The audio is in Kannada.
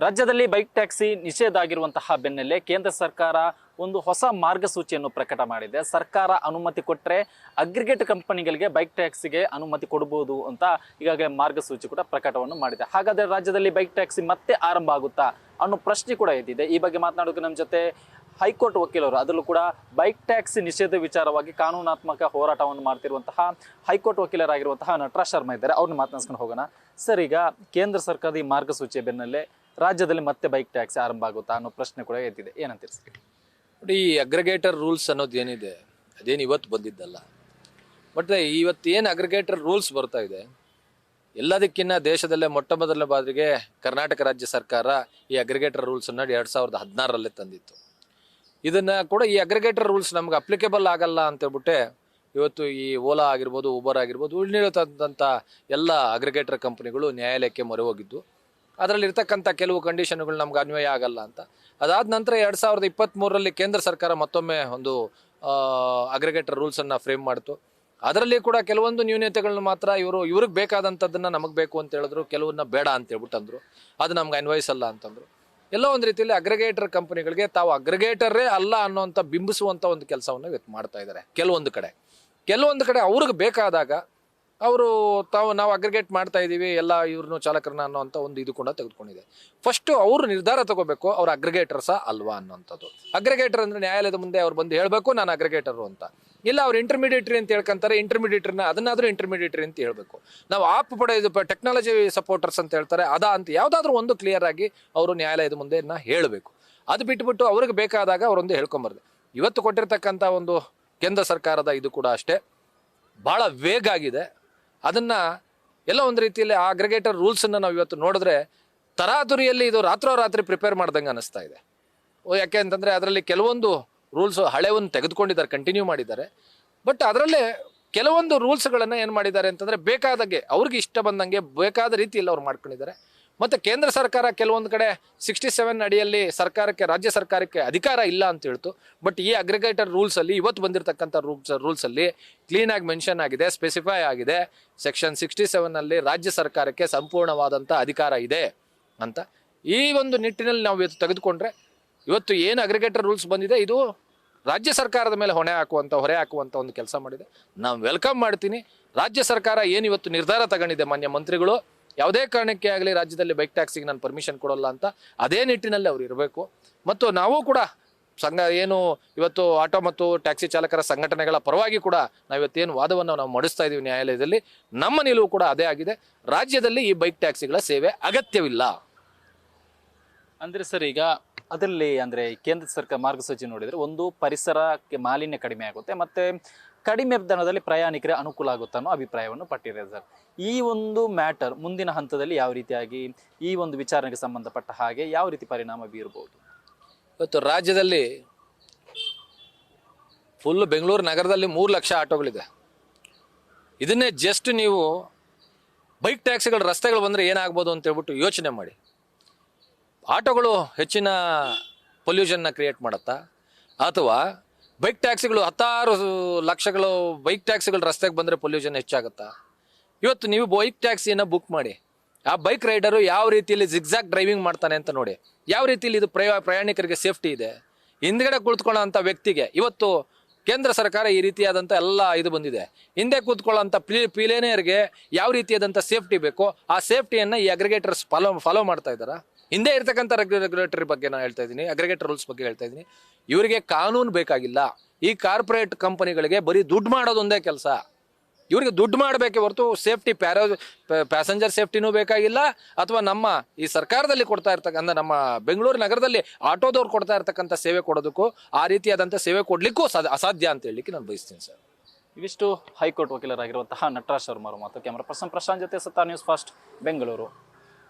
ರಾಜ್ಯದಲ್ಲಿ ಬೈಕ್ ಟ್ಯಾಕ್ಸಿ ನಿಷೇಧ ಆಗಿರುವಂತಹ ಬೆನ್ನಲ್ಲೇ ಕೇಂದ್ರ ಸರ್ಕಾರ ಒಂದು ಹೊಸ ಮಾರ್ಗಸೂಚಿಯನ್ನು ಪ್ರಕಟ ಮಾಡಿದೆ. ಸರ್ಕಾರ ಅನುಮತಿ ಕೊಟ್ಟರೆ ಅಗ್ರಿಗೇಟ್ ಕಂಪನಿಗಳಿಗೆ ಬೈಕ್ ಟ್ಯಾಕ್ಸಿಗೆ ಅನುಮತಿ ಕೊಡಬಹುದು ಅಂತ ಈಗಾಗಲೇ ಮಾರ್ಗಸೂಚಿ ಕೂಡ ಪ್ರಕಟವನ್ನು ಮಾಡಿದೆ. ಹಾಗಾದರೆ ರಾಜ್ಯದಲ್ಲಿ ಬೈಕ್ ಟ್ಯಾಕ್ಸಿ ಮತ್ತೆ ಆರಂಭ ಆಗುತ್ತಾ ಅನ್ನೋ ಪ್ರಶ್ನೆ ಕೂಡ ಎದ್ದಿದೆ. ಈ ಬಗ್ಗೆ ಮಾತನಾಡೋಕೆ ನಮ್ಮ ಜೊತೆ ಹೈಕೋರ್ಟ್ ವಕೀಲರು, ಅದರಲ್ಲೂ ಕೂಡ ಬೈಕ್ ಟ್ಯಾಕ್ಸಿ ನಿಷೇಧ ವಿಚಾರವಾಗಿ ಕಾನೂನಾತ್ಮಕ ಹೋರಾಟವನ್ನು ಮಾಡ್ತಿರುವಂತಹ ಹೈಕೋರ್ಟ್ ವಕೀಲರಾಗಿರುವಂತಹ ನಟರಾಜ್ ಶರ್ಮಾ ಇದ್ದಾರೆ. ಅವ್ರನ್ನ ಮಾತನಾಡ್ಸ್ಕೊಂಡು ಹೋಗೋಣ. ಸರ್, ಈಗ ಕೇಂದ್ರ ಸರ್ಕಾರದ ಈ ಮಾರ್ಗಸೂಚಿಯ ಬೆನ್ನಲ್ಲೇ ರಾಜ್ಯದಲ್ಲಿ ಮತ್ತೆ ಬೈಕ್ ಟ್ಯಾಕ್ಸಿ ಆರಂಭ ಆಗುತ್ತಾ ಅನ್ನೋ ಪ್ರಶ್ನೆ ಕೂಡ ಎದ್ದಿದೆ. ಏನಂತೀರಿ ಸರ್? ನೋಡಿ, ಈ ಅಗ್ರಿಗೇಟರ್ ರೂಲ್ಸ್ ಅನ್ನೋದು ಏನಿದೆ ಅದೇನು ಇವತ್ತು ಬಂದಿದ್ದಲ್ಲ. ಬಟ್ ಇವತ್ತೇನು ಅಗ್ರಿಗೇಟರ್ ರೂಲ್ಸ್ ಬರ್ತಾ ಇದೆ, ಎಲ್ಲದಕ್ಕಿಂತ ದೇಶದಲ್ಲೇ ಮೊಟ್ಟ ಮೊದಲ ಬಾರಿಗೆ ಕರ್ನಾಟಕ ರಾಜ್ಯ ಸರ್ಕಾರ ಈ ಅಗ್ರಿಗೇಟರ್ ರೂಲ್ಸನ್ನು 2016ರಲ್ಲೇ ತಂದಿತ್ತು. ಇದನ್ನು ಕೂಡ ಈ ಅಗ್ರಿಗೇಟರ್ ರೂಲ್ಸ್ ನಮ್ಗೆ ಅಪ್ಲಿಕೇಬಲ್ ಆಗಲ್ಲ ಅಂತೇಳ್ಬಿಟ್ಟೆ ಇವತ್ತು ಈ ಓಲಾ ಆಗಿರ್ಬೋದು, ಊಬರ್ ಆಗಿರ್ಬೋದು, ಉಳಿದಿರತಕ್ಕಂಥ ಎಲ್ಲ ಅಗ್ರಿಗೇಟರ್ ಕಂಪ್ನಿಗಳು ನ್ಯಾಯಾಲಯಕ್ಕೆ ಮೊರೆ ಹೋಗಿದ್ದು. ಅದರಲ್ಲಿರ್ತಕ್ಕಂಥ ಕೆಲವು ಕಂಡೀಷನ್ಗಳು ನಮ್ಗೆ ಅನ್ವಯ ಆಗಲ್ಲ ಅಂತ. ಅದಾದ ನಂತರ 2023ರಲ್ಲಿ ಕೇಂದ್ರ ಸರ್ಕಾರ ಮತ್ತೊಮ್ಮೆ ಒಂದು ಅಗ್ರಿಗೇಟರ್ ರೂಲ್ಸನ್ನು ಫ್ರೇಮ್ ಮಾಡಿತು. ಅದರಲ್ಲಿ ಕೂಡ ಕೆಲವೊಂದು ನ್ಯೂನತೆಗಳನ್ನ ಮಾತ್ರ ಇವ್ರಿಗೆ ಬೇಕಾದಂಥದ್ದನ್ನು ನಮಗೆ ಬೇಕು ಅಂತ ಹೇಳಿದ್ರು, ಕೆಲವನ್ನ ಬೇಡ ಅಂತ ಹೇಳ್ಬಿಟ್ಟು ಅಂದರು. ಅದು ನಮ್ಗೆ ಅನ್ವಯಿಸಲ್ಲ ಅಂತಂದರು. ಎಲ್ಲೋ ಒಂದು ರೀತಿಯಲ್ಲಿ ಅಗ್ರಿಗೇಟರ್ ಕಂಪನಿಗಳಿಗೆ ತಾವು ಅಗ್ರಿಗೇಟರೇ ಅಲ್ಲ ಅನ್ನೋಂಥ ಬಿಂಬಿಸುವಂಥ ಒಂದು ಕೆಲಸವನ್ನು ಇವತ್ತು ಮಾಡ್ತಾ ಇದ್ದಾರೆ. ಕೆಲವೊಂದು ಕಡೆ ಅವ್ರಿಗೆ ಬೇಕಾದಾಗ ನಾವು ಅಗ್ರಿಗೇಟ್ ಮಾಡ್ತಾ ಇದ್ದೀವಿ ಎಲ್ಲ ಇವ್ರನ್ನು ಚಾಲಕರನ್ನ ಅನ್ನೋಂಥ ಒಂದು ಇದು ಕೂಡ ತೆಗೆದುಕೊಂಡಿದೆ. ಫಸ್ಟು ಅವರು ನಿರ್ಧಾರ ತಗೋಬೇಕು, ಅವ್ರು ಅಗ್ರಿಗೇಟರ್ಸಾ ಅಲ್ವಾ ಅನ್ನೋಂಥದ್ದು. ಅಗ್ರಿಗೇಟರ್ ಅಂದರೆ ನ್ಯಾಯಾಲಯದ ಮುಂದೆ ಅವ್ರು ಬಂದು ಹೇಳಬೇಕು ನಾನು ಅಗ್ರಿಗೇಟರು ಅಂತ. ಇಲ್ಲ ಅವ್ರು ಇಂಟರ್ಮೀಡಿಯೇಟ್ರಿ ಅಂತ ಹೇಳ್ಕೊಂತಾರೆ, ಇಂಟರ್ಮೀಡಿಯೇಟ್ರಿನ ಅದನ್ನಾದರೂ ಇಂಟರ್ಮೀಡಿಯೇಟ್ರಿ ಅಂತ ಹೇಳಬೇಕು. ನಾವು ಆಪ್ ಪಡೆಯೋದು ಟೆಕ್ನಾಲಜಿ ಸಪೋರ್ಟರ್ಸ್ ಅಂತ ಹೇಳ್ತಾರೆ, ಅದಾ ಅಂತ ಯಾವುದಾದ್ರೂ ಒಂದು ಕ್ಲಿಯರ್ ಆಗಿ ಅವರು ನ್ಯಾಯಾಲಯದ ಮುಂದೆ ಹೇಳಬೇಕು. ಅದು ಬಿಟ್ಬಿಟ್ಟು ಅವ್ರಿಗೆ ಬೇಕಾದಾಗ ಅವರೊಂದು ಹೇಳ್ಕೊಂಬರ್ದೆ. ಇವತ್ತು ಕೊಟ್ಟಿರ್ತಕ್ಕಂಥ ಒಂದು ಕೇಂದ್ರ ಸರ್ಕಾರದ ಇದು ಕೂಡ ಅಷ್ಟೇ ಭಾಳ ವೇಗ ಆಗಿದೆ. ಅದನ್ನು ಎಲ್ಲ ಒಂದು ರೀತಿಯಲ್ಲಿ ಆ ಅಗ್ರಿಗೇಟರ್ ರೂಲ್ಸನ್ನು ನಾವು ಇವತ್ತು ನೋಡಿದ್ರೆ ತರಾತುರಿಯಲ್ಲಿ ಇದು ರಾತ್ರೋರಾತ್ರಿ ಪ್ರಿಪೇರ್ ಮಾಡ್ದಂಗೆ ಅನ್ನಿಸ್ತಾ ಇದೆ. ಯಾಕೆ ಅಂತಂದರೆ ಅದರಲ್ಲಿ ಕೆಲವೊಂದು ರೂಲ್ಸು ಹಳೆವನ್ನು ತೆಗೆದುಕೊಂಡಿದ್ದಾರೆ, ಕಂಟಿನ್ಯೂ ಮಾಡಿದ್ದಾರೆ. ಬಟ್ ಅದರಲ್ಲೇ ಕೆಲವೊಂದು ರೂಲ್ಸ್ಗಳನ್ನು ಏನು ಮಾಡಿದ್ದಾರೆ ಅಂತಂದರೆ ಬೇಕಾದಾಗೆ ಅವ್ರಿಗೆ ಇಷ್ಟ ಬಂದಂಗೆ ಬೇಕಾದ ರೀತಿಯಲ್ಲಿ ಅವ್ರು ಮಾಡ್ಕೊಂಡಿದ್ದಾರೆ. ಮತ್ತು ಕೇಂದ್ರ ಸರ್ಕಾರ ಕೆಲವೊಂದು ಕಡೆ 67 ಅಡಿಯಲ್ಲಿ ರಾಜ್ಯ ಸರ್ಕಾರಕ್ಕೆ ಅಧಿಕಾರ ಇಲ್ಲ ಅಂತ ಹೇಳ್ತು. ಬಟ್ ಈ ಅಗ್ರಿಗೇಟರ್ ರೂಲ್ಸಲ್ಲಿ ಇವತ್ತು ಬಂದಿರತಕ್ಕಂಥ ರೂಲ್ಸಲ್ಲಿ ಕ್ಲೀನಾಗಿ ಮೆನ್ಷನ್ ಆಗಿದೆ, ಸ್ಪೆಸಿಫೈ ಆಗಿದೆ. ಸೆಕ್ಷನ್ 67ನಲ್ಲಿ ರಾಜ್ಯ ಸರ್ಕಾರಕ್ಕೆ ಸಂಪೂರ್ಣವಾದಂಥ ಅಧಿಕಾರ ಇದೆ ಅಂತ. ಈ ಒಂದು ನಿಟ್ಟಿನಲ್ಲಿ ನಾವು ಇವತ್ತು ತೆಗೆದುಕೊಂಡ್ರೆ ಇವತ್ತು ಏನು ಅಗ್ರಿಗೇಟರ್ ರೂಲ್ಸ್ ಬಂದಿದೆ ಇದು ರಾಜ್ಯ ಸರ್ಕಾರದ ಮೇಲೆ ಹೊರೆ ಹಾಕುವಂಥ ಒಂದು ಕೆಲಸ ಮಾಡಿದೆ. ನಾನು ವೆಲ್ಕಮ್ ಮಾಡ್ತೀನಿ. ರಾಜ್ಯ ಸರ್ಕಾರ ಏನು ಇವತ್ತು ನಿರ್ಧಾರ ತಗೊಂಡಿದೆ ಮಾನ್ಯ ಮಂತ್ರಿಗಳು, ಯಾವುದೇ ಕಾರಣಕ್ಕೆ ಆಗಲಿ ರಾಜ್ಯದಲ್ಲಿ ಬೈಕ್ ಟ್ಯಾಕ್ಸಿಗೆ ನಾನು ಪರ್ಮಿಷನ್ ಕೊಡೋಲ್ಲ ಅಂತ, ಅದೇ ನಿಟ್ಟಿನಲ್ಲಿ ಅವ್ರು ಇರಬೇಕು. ಮತ್ತು ನಾವು ಕೂಡ ಏನು ಇವತ್ತು ಆಟೋ ಮತ್ತು ಟ್ಯಾಕ್ಸಿ ಚಾಲಕರ ಸಂಘಟನೆಗಳ ಪರವಾಗಿ ಕೂಡ ನಾವು ಇವತ್ತೇನು ವಾದವನ್ನು ನಾವು ಮಾಡಿಸ್ತಾ ಇದ್ದೀವಿ ನ್ಯಾಯಾಲಯದಲ್ಲಿ, ನಮ್ಮ ನಿಲುವು ಕೂಡ ಅದೇ ಆಗಿದೆ. ರಾಜ್ಯದಲ್ಲಿ ಈ ಬೈಕ್ ಟ್ಯಾಕ್ಸಿಗಳ ಸೇವೆ ಅಗತ್ಯವಿಲ್ಲ. ಅಂದರೆ ಸರ್, ಈಗ ಅದರಲ್ಲಿ ಅಂದರೆ ಕೇಂದ್ರ ಸರ್ಕಾರ ಮಾರ್ಗಸೂಚಿ ನೋಡಿದರೆ ಒಂದು ಪರಿಸರಕ್ಕೆ ಮಾಲಿನ್ಯ ಕಡಿಮೆ ಆಗುತ್ತೆ, ಮತ್ತು ಕಡಿಮೆ ದರದಲ್ಲಿ ಪ್ರಯಾಣಿಕರಿಗೆ ಅನುಕೂಲ ಆಗುತ್ತೆ ಅನ್ನೋ ಅಭಿಪ್ರಾಯವನ್ನು ಪಟ್ಟಿದೆ ಸರ್. ಈ ಒಂದು ಮ್ಯಾಟರ್ ಮುಂದಿನ ಹಂತದಲ್ಲಿ ಯಾವ ರೀತಿಯಾಗಿ ಈ ಒಂದು ವಿಚಾರಣೆಗೆ ಸಂಬಂಧಪಟ್ಟ ಹಾಗೆ ಯಾವ ರೀತಿ ಪರಿಣಾಮ ಬೀರಬಹುದು? ಇವತ್ತು ರಾಜ್ಯದಲ್ಲಿ ಫುಲ್ ಬೆಂಗಳೂರು ನಗರದಲ್ಲಿ 3 ಲಕ್ಷ ಆಟೋಗಳಿದೆ. ಇದನ್ನೇ ಜಸ್ಟ್ ನೀವು ಬೈಕ್ ಟ್ಯಾಕ್ಸಿಗಳ ರಸ್ತೆಗಳು ಬಂದರೆ ಏನಾಗ್ಬೋದು ಅಂತ ಹೇಳ್ಬಿಟ್ಟು ಯೋಚನೆ ಮಾಡಿ. ಆಟೋಗಳು ಹೆಚ್ಚಿನ ಪೊಲ್ಯೂಷನ್ನ ಕ್ರಿಯೇಟ್ ಮಾಡುತ್ತಾ, ಅಥವಾ ಬೈಕ್ ಟ್ಯಾಕ್ಸಿಗಳು 16 ಲಕ್ಷಗಳು ಬೈಕ್ ಟ್ಯಾಕ್ಸಿಗಳು ರಸ್ತೆಗೆ ಬಂದರೆ ಪೊಲ್ಯೂಷನ್ ಹೆಚ್ಚಾಗುತ್ತಾ? ಇವತ್ತು ನೀವು ಬೈಕ್ ಟ್ಯಾಕ್ಸಿಯನ್ನು ಬುಕ್ ಮಾಡಿ, ಆ ಬೈಕ್ ರೈಡರು ಯಾವ ರೀತಿಯಲ್ಲಿ ಜಿಗ್ಜಾಗ್ ಡ್ರೈವಿಂಗ್ ಮಾಡ್ತಾನೆ ಅಂತ ನೋಡಿ. ಯಾವ ರೀತಿಯಲ್ಲಿ ಇದು ಪ್ರಯಾಣಿಕರಿಗೆ ಸೇಫ್ಟಿ ಇದೆ. ಹಿಂದ್ಗಡೆ ಕುಳಿತುಕೊಳ್ಳೋ ಅಂಥ ವ್ಯಕ್ತಿಗೆ ಇವತ್ತು ಕೇಂದ್ರ ಸರ್ಕಾರ ಈ ರೀತಿಯಾದಂಥ ಎಲ್ಲ ಇದು ಬಂದಿದೆ. ಹಿಂದೆ ಕೂತ್ಕೊಳ್ಳೋಂಥ ಪ್ಲೇನೇರ್ಗೆ ಯಾವ ರೀತಿಯಾದಂಥ ಸೇಫ್ಟಿ ಬೇಕೋ ಆ ಸೇಫ್ಟಿಯನ್ನು ಈ ಅಗ್ರಿಗೇಟರ್ಸ್ ಫಾಲೋ ಮಾಡ್ತಾ ಇದ್ದಾರಾ? ಹಿಂದೆ ಇರ್ತಕ್ಕಂಥ ರೆಗ್ಯುಲೇಟರಿ ಬಗ್ಗೆ ನಾನು ಹೇಳ್ತಾ ಇದ್ದೀನಿ, ಅಗ್ರಿಗೇಟರ್ ರೂಲ್ಸ್ ಬಗ್ಗೆ ಹೇಳ್ತಾ ಇದ್ದೀನಿ. ಇವರಿಗೆ ಕಾನೂನು ಬೇಕಾಗಿಲ್ಲ. ಈ ಕಾರ್ಪೊರೇಟ್ ಕಂಪನಿಗಳಿಗೆ ಬರೀ ದುಡ್ಡು ಮಾಡೋದೊಂದೇ ಕೆಲಸ. ಇವರಿಗೆ ದುಡ್ಡು ಮಾಡಬೇಕೆ ಹೊರತು ಸೇಫ್ಟಿ ಪ್ಯಾಸೆಂಜರ್ ಸೇಫ್ಟಿನೂ ಬೇಕಾಗಿಲ್ಲ, ಅಥವಾ ನಮ್ಮ ಈ ಸರ್ಕಾರದಲ್ಲಿ ಕೊಡ್ತಾ ಇರ್ತಕ್ಕಂಥ ನಮ್ಮ ಬೆಂಗಳೂರು ನಗರದಲ್ಲಿ ಆಟೋದವ್ರು ಕೊಡ್ತಾ ಇರ್ತಕ್ಕಂಥ ಸೇವೆ ಕೊಡೋದಕ್ಕೂ ಆ ರೀತಿಯಾದಂಥ ಸೇವೆ ಕೊಡಲಿಕ್ಕೂ ಅಸಾಧ್ಯ ಅಂತ ಹೇಳಲಿಕ್ಕೆ ನಾನು ಬಯಸ್ತೀನಿ ಸರ್. ಇವಿಷ್ಟು ಹೈಕೋರ್ಟ್ ವಕೀಲರಾಗಿರುವಂತಹ ನಟರಾಜ್ ಶರ್ಮಾ ಮಾತು. ಕ್ಯಾಮರಾ ಪರ್ಸನ್ ಪ್ರಶಾಂತ್ ಜೊತೆ ಸತ್ತಾ, ನ್ಯೂಸ್ ಫಸ್ಟ್, ಬೆಂಗಳೂರು.